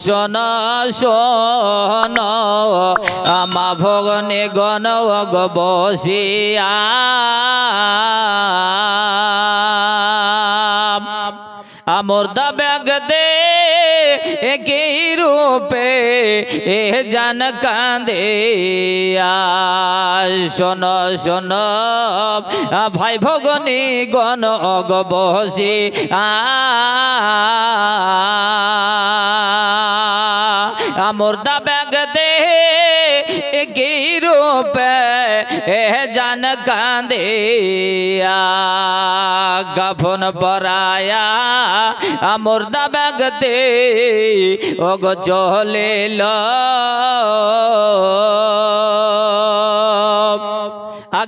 শোন শোন আমা ভগনে গণ বসিয়া আমর দা ব্যাগ দে একই রূপে এ জান কাঁদে শোন শোন ভাই ভগনি গণ বসি আমর দা ব্যাগ দে একই রূপে এ জান কাঁদে গাফন পরায়া আমর দা ব্যাগ দে ওগ চলিল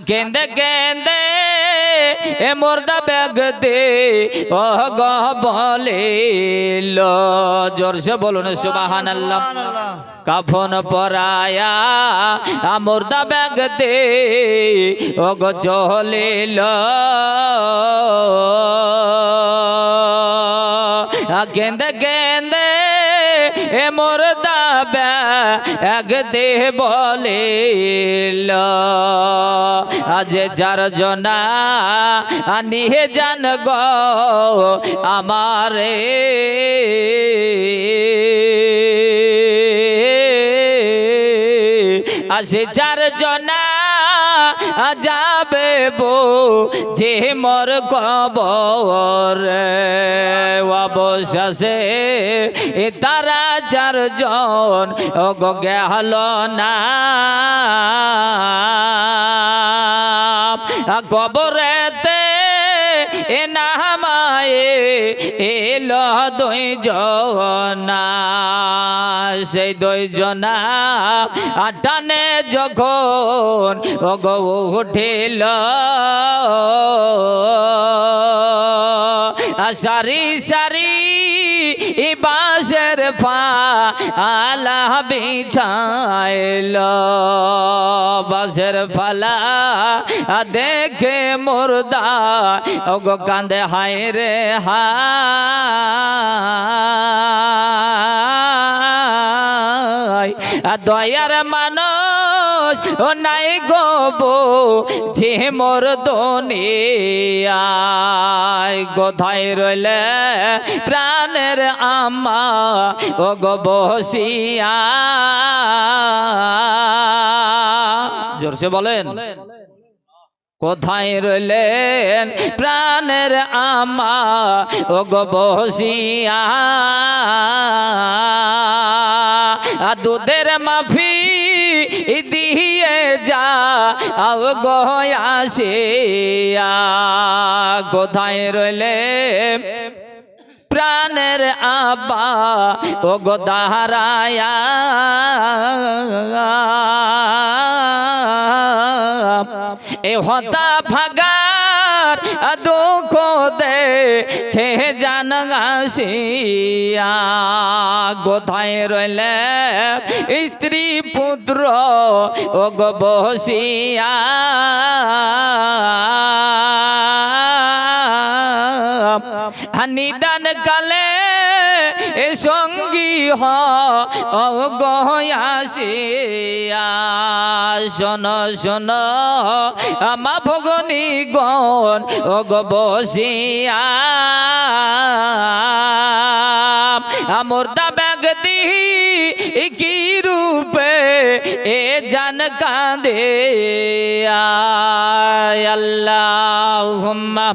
কেন্দে কেন্দে এ মোরদা ব্যাগ দে ও গো বলিল জোরসে বলুন সুবহানাল্লাহ কাফন পরায়া আমরদা ব্যাগ দে ও গো চলিল কেন্দে কেন্দে এ মোরদা ব্যাগ দে বলিল আজ যার জনা নিয়ে জান গো আমারে আসে চার জনা যাবে বো যে মোর কবর অবশেষে এ তারা চারজন ও গো গেল না কবরেতে এ নামায়ে এলো দুই জনা সেই দুই জনা টানে যখন ও গো উঠিল সারি সারি বাঁশের ফালা বিছাইল বাঁশের ফালা দেখে মুর্দা ও গো কান্দে হায় রে হায় দয়ার মানুষ ও নাই গো যে মোর দুনিয়ায় কোথায় রইলে প্রাণের আম্মা ও গো বসিয়া জোরসে বলেন কোথায় রইলেন প্রাণের আম্মা ও গো বসিয়া দুধের মাফি দিয়ে যা আও গো আসিয়া কোথায় রইলে প্রাণের আব্বা ও গো দাহারায়া এ হতা ভাগার দুঃখ দেখে জান আসিয়া কোথায় রইলে স্ত্রী পুত্র ও গো বসিয়া নিদান কালে এ সঙ্গী ও গো আসিয়া শোন শোন আমা ভগনি গণ ও গো বসিয়া আমরদা ব্যাগ দি কি রূপে এ জান কাঁদে আল্লাহুম্মা